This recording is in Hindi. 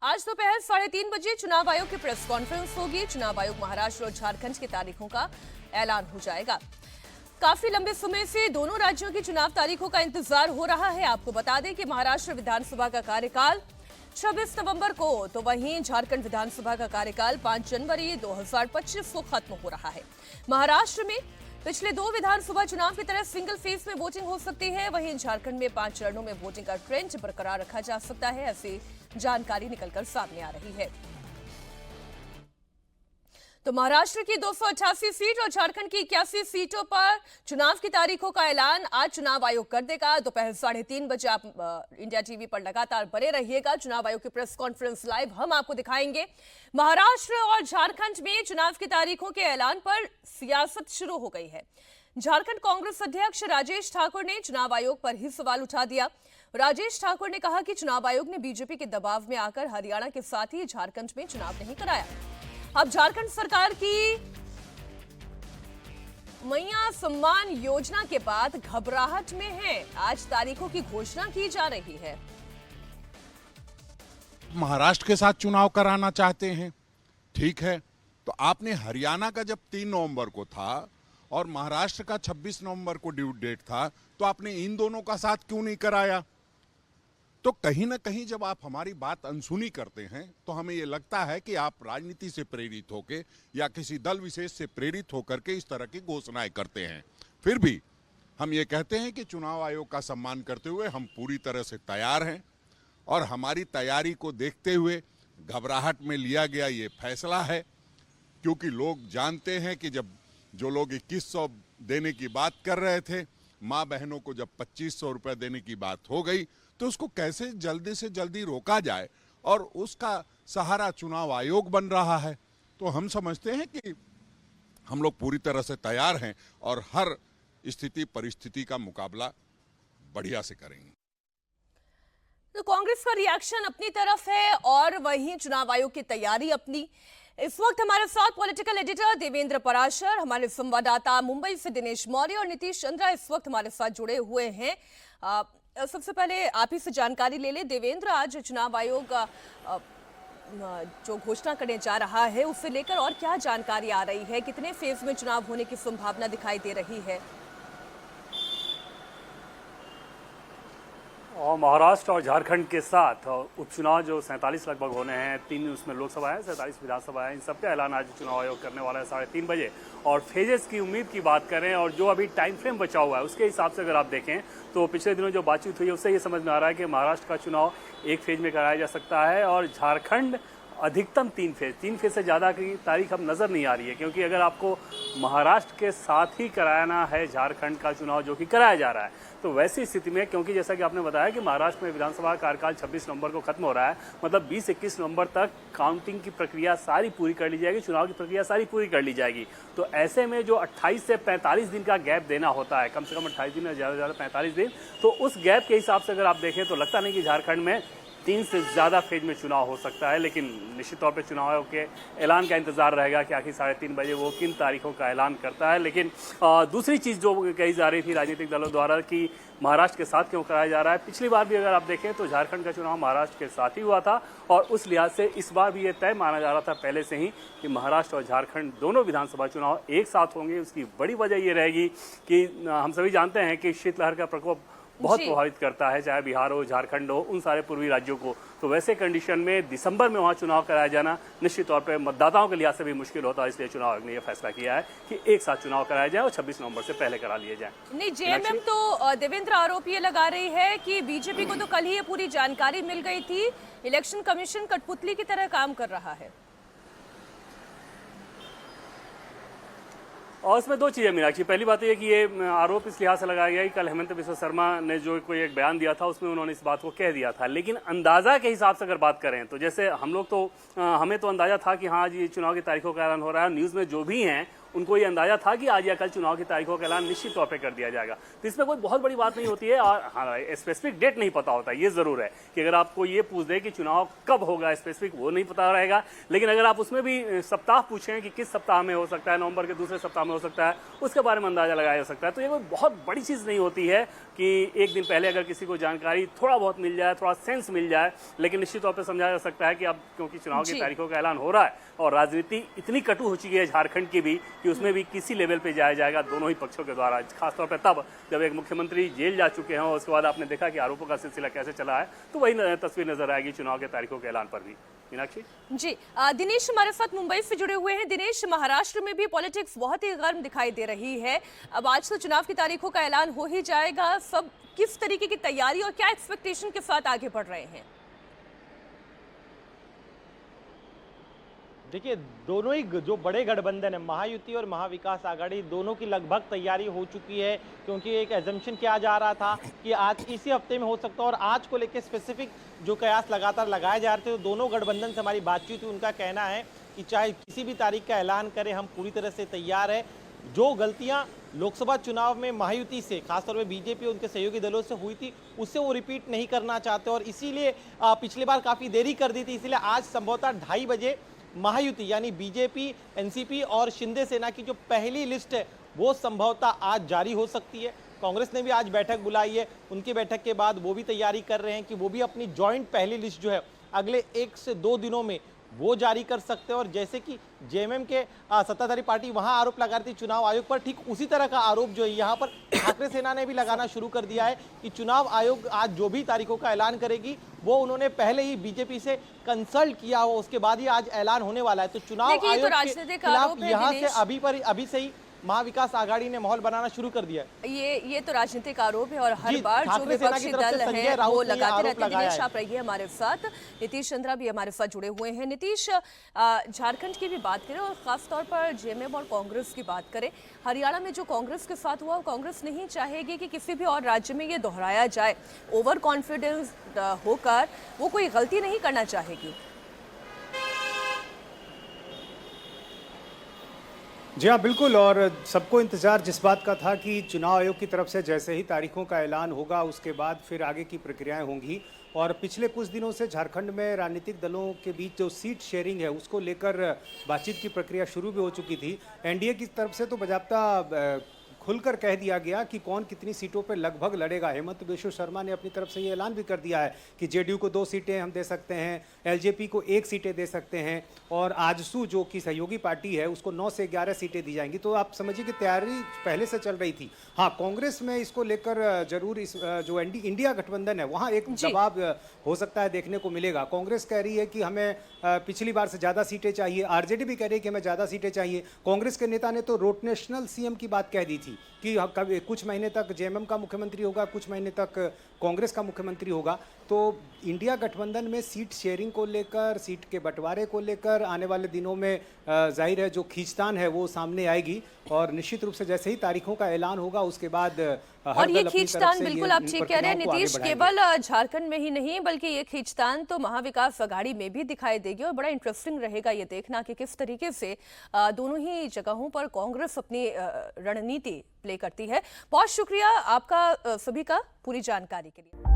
आज दोपहर 3:30 बजे चुनाव आयोग की प्रेस कॉन्फ्रेंस होगी। चुनाव आयोग महाराष्ट्र और झारखंड की तारीखों का ऐलान हो जाएगा। काफी लंबे समय से दोनों राज्यों की चुनाव तारीखों का इंतजार हो रहा है। आपको बता दें कि महाराष्ट्र विधानसभा का कार्यकाल 26 नवंबर को, तो वहीं झारखंड विधानसभा का कार्यकाल 5 जनवरी 2025 को खत्म हो रहा है। महाराष्ट्र में पिछले 2 विधानसभा चुनाव की तरह सिंगल फेज में वोटिंग हो सकती है। वहीं झारखंड में 5 चरणों में वोटिंग का ट्रेंड बरकरार रखा जा सकता है, ऐसी जानकारी निकलकर सामने आ रही है। तो महाराष्ट्र की 288 सीट और झारखंड की 81 सीटों पर चुनाव की तारीखों का ऐलान आज चुनाव आयोग कर देगा। दोपहर 3:30 बजे आप इंडिया टीवी पर लगातार बने रहिएगा। चुनाव आयोग की प्रेस कॉन्फ्रेंस लाइव हम आपको दिखाएंगे। महाराष्ट्र और झारखंड में चुनाव की तारीखों के ऐलान पर सियासत शुरू हो गई है। झारखंड कांग्रेस अध्यक्ष राजेश ठाकुर ने चुनाव आयोग पर ही सवाल उठा दिया। राजेश ठाकुर ने कहा कि चुनाव आयोग ने बीजेपी के दबाव में आकर हरियाणा के साथ ही झारखंड में चुनाव नहीं कराया। अब झारखंड सरकार की मैया सम्मान योजना के बाद घबराहट में है। आज तारीखों की घोषणा की जा रही है। महाराष्ट्र के साथ चुनाव कराना चाहते हैं, ठीक है, तो आपने हरियाणा का जब 3 नवंबर को था और महाराष्ट्र का 26 नवंबर को ड्यू डेट था, तो आपने इन दोनों का साथ क्यों नहीं कराया? तो कहीं ना कहीं जब आप हमारी बात अनसुनी करते हैं तो हमें ये लगता है कि आप राजनीति से प्रेरित होकर या किसी दल विशेष से प्रेरित होकर के इस तरह की घोषणाएं करते हैं। फिर भी हम ये कहते हैं कि चुनाव आयोग का सम्मान करते हुए हम पूरी तरह से तैयार हैं और हमारी तैयारी को देखते हुए घबराहट में लिया गया ये फैसला है, क्योंकि लोग जानते हैं कि जब जो लोग 2100 देने की बात कर रहे थे, माँ बहनों को जब 2500 रुपये देने की बात हो गई, तो उसको कैसे जल्दी से जल्दी रोका जाए, और उसका सहारा चुनाव आयोग बन रहा है। तो हम समझते हैं कि हम लोग पूरी तरह से तैयार हैं और हर स्थिति परिस्थिति का मुकाबला बढ़िया से करेंगे। तो कांग्रेस का रिएक्शन अपनी तरफ है और वहीं चुनाव आयोग की तैयारी अपनी। इस वक्त हमारे साथ पॉलिटिकल एडिटर देवेंद्र पराशर, हमारे संवाददाता मुंबई से दिनेश मौर्य और नीतीश चंद्रा इस वक्त हमारे साथ जुड़े हुए हैं। सबसे पहले आप ही से जानकारी ले लें देवेंद्र, आज चुनाव आयोग जो घोषणा करने जा रहा है उससे लेकर और क्या जानकारी आ रही है? कितने फेज में चुनाव होने की संभावना दिखाई दे रही है? और महाराष्ट्र और झारखंड के साथ उपचुनाव जो 47 लगभग होने हैं, 3 उसमें लोकसभा है, 47 विधानसभा है, इन सबका ऐलान आज चुनाव आयोग करने वाला है 3:30 बजे। और फेजेस की उम्मीद की बात करें और जो अभी टाइम फ्रेम बचा हुआ है उसके हिसाब से अगर आप देखें तो पिछले दिनों जो बातचीत हुई है उससे ये समझ में आ रहा है कि महाराष्ट्र का चुनाव 1 फेज में कराया जा सकता है और झारखंड अधिकतम 3 फेज से ज़्यादा की तारीख अब नज़र नहीं आ रही है, क्योंकि अगर आपको महाराष्ट्र के साथ ही कराना है झारखंड का चुनाव जो कि कराया जा रहा है, तो वैसी स्थिति में, क्योंकि जैसा कि आपने बताया कि महाराष्ट्र में विधानसभा कार्यकाल 26 नवंबर को खत्म हो रहा है, मतलब 20-21 नवंबर तक काउंटिंग की प्रक्रिया सारी पूरी कर ली जाएगी, चुनाव की प्रक्रिया सारी पूरी कर ली जाएगी। तो ऐसे में जो 28 से 45 दिन का गैप देना होता है, कम से कम 28 दिन या ज़्यादा से ज़्यादा 45 दिन, तो उस गैप के हिसाब से अगर आप देखें तो लगता नहीं कि झारखंड में 3 से ज़्यादा फेज में चुनाव हो सकता है। लेकिन निश्चित तौर पे चुनाव आयोग के ऐलान का इंतजार रहेगा कि आखिर 3:30 बजे वो किन तारीखों का ऐलान करता है। लेकिन दूसरी चीज़ जो कही जा रही थी राजनीतिक दलों द्वारा कि महाराष्ट्र के साथ क्यों कराया जा रहा है, पिछली बार भी अगर आप देखें तो झारखंड का चुनाव महाराष्ट्र के साथ ही हुआ था और उस लिहाज से इस बार भी ये तय माना जा रहा था पहले से ही कि महाराष्ट्र और झारखंड दोनों विधानसभा चुनाव एक साथ होंगे। उसकी बड़ी वजह ये रहेगी कि हम सभी जानते हैं कि शीतलहर का प्रकोप बहुत प्रभावित करता है, चाहे बिहार हो, झारखंड हो, उन सारे पूर्वी राज्यों को। तो वैसे कंडीशन में दिसंबर में वहाँ चुनाव कराया जाना निश्चित तौर पे मतदाताओं के लिहाज से भी मुश्किल होता है, इसलिए चुनाव आयोग ने यह फैसला किया है कि एक साथ चुनाव कराया जाए और 26 नवंबर से पहले करा लिए जाए। नहीं, जेएमएम तो देवेंद्र आरोप ये लगा रही है कि बीजेपी को तो कल ही ये पूरी जानकारी मिल गई थी, इलेक्शन कमीशन कठपुतली की तरह काम कर रहा है। और इसमें 2 चीज़ें मीनाक्षी, पहली बात यह कि ये आरोप इस लिहाज से लगाया गया कि कल हेमंत बिस्वा शर्मा ने जो कोई एक बयान दिया था उसमें उन्होंने इस बात को कह दिया था। लेकिन अंदाज़ा के हिसाब से अगर बात करें तो जैसे हम लोग तो हमें तो अंदाज़ा था कि हाँ जी चुनाव की तारीखों का ऐलान हो रहा है, न्यूज़ में जो भी हैं उनको ये अंदाजा था कि आज या कल चुनाव की तारीखों का ऐलान निश्चित तौर पे कर दिया जाएगा। तो इसमें कोई बहुत बड़ी बात नहीं होती है और हाँ, स्पेसिफिक डेट नहीं पता होता, ये जरूर है कि अगर आपको ये पूछ दे कि चुनाव कब होगा स्पेसिफिक, वो नहीं पता रहेगा। लेकिन अगर आप उसमें भी सप्ताह पूछें कि किस सप्ताह में हो सकता है, नवंबर के दूसरे सप्ताह में हो सकता है, उसके बारे में अंदाजा लगाया जा सकता है। तो ये कोई बहुत बड़ी चीज़ नहीं होती है कि एक दिन पहले अगर किसी को जानकारी थोड़ा बहुत मिल जाए, थोड़ा सेंस मिल जाए। लेकिन निश्चित तौर पर समझा जा सकता है कि अब क्योंकि चुनाव की तारीखों का ऐलान हो रहा है और राजनीति इतनी कटु हो चुकी है झारखंड की भी कि उसमें भी किसी लेवल पे जाया जाएगा दोनों ही पक्षों के द्वारा, खासतौर पर तब जब एक मुख्यमंत्री जेल जा चुके हैं और उसके बाद आपने देखा कि आरोपों का सिलसिला कैसे चला है। तो वही तस्वीर नजर आएगी चुनाव के तारीखों के ऐलान पर भी। मीनाक्षी जी, दिनेश हमारे साथ मुंबई से जुड़े हुए हैं। दिनेश, महाराष्ट्र में भी पॉलिटिक्स बहुत ही गर्म दिखाई दे रही है। अब आज तो चुनाव की तारीखों का ऐलान हो ही जाएगा, सब किस तरीके की तैयारी और क्या एक्सपेक्टेशन के साथ आगे बढ़ रहे हैं? देखिए, दोनों ही जो बड़े गठबंधन है, महायुति और महाविकास आघाड़ी, दोनों की लगभग तैयारी हो चुकी है। क्योंकि एक एजम्पशन किया जा रहा था कि आज इसी हफ्ते में हो सकता है और आज को लेकर स्पेसिफिक जो कयास लगातार लगाए जा रहे थे, तो दोनों गठबंधन से हमारी बातचीत हुई। उनका कहना है कि चाहे किसी भी तारीख का ऐलान करें, हम पूरी तरह से तैयार है। जो गलतियां लोकसभा चुनाव में महायुति से, खासतौर पे बीजेपी और उनके सहयोगी दलों से हुई थी, उससे वो रिपीट नहीं करना चाहते और इसीलिए पिछली बार काफ़ी देरी कर दी थी। इसलिए आज संभवतः 2:30 बजे महायुति यानी बीजेपी, एनसीपी और शिंदे सेना की जो पहली लिस्ट है वो संभवतः आज जारी हो सकती है। कांग्रेस ने भी आज बैठक बुलाई है, उनकी बैठक के बाद वो भी तैयारी कर रहे हैं कि वो भी अपनी जॉइंट पहली लिस्ट जो है अगले 1 से 2 दिनों में वो जारी कर सकते हैं। और जैसे कि जेएमएम के सत्ताधारी पार्टी वहां आरोप लगा रही थी चुनाव आयोग पर, ठीक उसी तरह का आरोप जो है यहाँ पर ठाकरे सेना ने भी लगाना शुरू कर दिया है कि चुनाव आयोग आज जो भी तारीखों का ऐलान करेगी वो उन्होंने पहले ही बीजेपी से कंसल्ट किया हो, उसके बाद ही आज ऐलान होने वाला है। तो चुनाव आयोग के खिलाफ यहाँ से अभी से ही महाविकास आघाड़ी ने माहौल बनाना शुरू कर दिया है। ये तो राजनीतिक आरोप है और हर बार जो विपक्षी दल है वो लगाते रहते हैं। दिनेश, आप रहिए हमारे साथ। नीतीश चंद्रा भी हमारे साथ जुड़े हुए हैं। नीतीश, झारखंड की भी बात करें और खासतौर पर जेएमएम और कांग्रेस की बात करें, हरियाणा में जो कांग्रेस के साथ हुआ, कांग्रेस नहीं चाहेगी कि किसी भी और राज्य में ये दोहराया जाए। ओवर कॉन्फिडेंस होकर वो कोई गलती नहीं करना चाहेगी। जी हाँ, बिल्कुल। और सबको इंतज़ार जिस बात का था कि चुनाव आयोग की तरफ से जैसे ही तारीखों का ऐलान होगा उसके बाद फिर आगे की प्रक्रियाएं होंगी। और पिछले कुछ दिनों से झारखंड में राजनीतिक दलों के बीच जो सीट शेयरिंग है उसको लेकर बातचीत की प्रक्रिया शुरू भी हो चुकी थी। एनडीए की तरफ से तो बजाबता खुलकर कह दिया गया कि कौन कितनी सीटों पर लगभग लड़ेगा। हेमंत बिश्व शर्मा ने अपनी तरफ से ये ऐलान भी कर दिया है कि जेडीयू को 2 सीटें हम दे सकते हैं, एलजेपी को 1 सीटें दे सकते हैं और आजसू जो कि सहयोगी पार्टी है उसको 9 से 11 सीटें दी जाएंगी। तो आप समझिए कि तैयारी पहले से चल रही थी। हाँ, कांग्रेस में इसको लेकर जरूर इस जो इंडिया गठबंधन है वहाँ एक दबाव हो सकता है देखने को मिलेगा। कांग्रेस कह रही है कि हमें पिछली बार से ज़्यादा सीटें चाहिए, आरजेडी भी कह रही है कि हमें ज़्यादा सीटें चाहिए। कांग्रेस के नेता ने तो रोटेशनल सीएम की बात कह दी थी कि कभी कुछ महीने तक जेएमएम का मुख्यमंत्री होगा, कुछ महीने तक कांग्रेस का मुख्यमंत्री होगा। तो इंडिया गठबंधन में सीट शेयरिंग को लेकर, सीट के बंटवारे को लेकर आने वाले दिनों में जाहिर है जो खींचतान है वो सामने आएगी। और निश्चित रूप से जैसे ही तारीखों का ऐलान होगा उसके बाद और ये खींचतान बिल्कुल आप ठीक कह रहे हैं नीतीश, केवल झारखंड में ही नहीं बल्कि ये खींचतान तो महाविकास आघाड़ी में भी दिखाई देगी। और बड़ा इंटरेस्टिंग रहेगा ये देखना कि किस तरीके से दोनों ही जगहों पर कांग्रेस अपनी रणनीति प्ले करती है। बहुत शुक्रिया आपका सभी का पूरी जानकारी के लिए।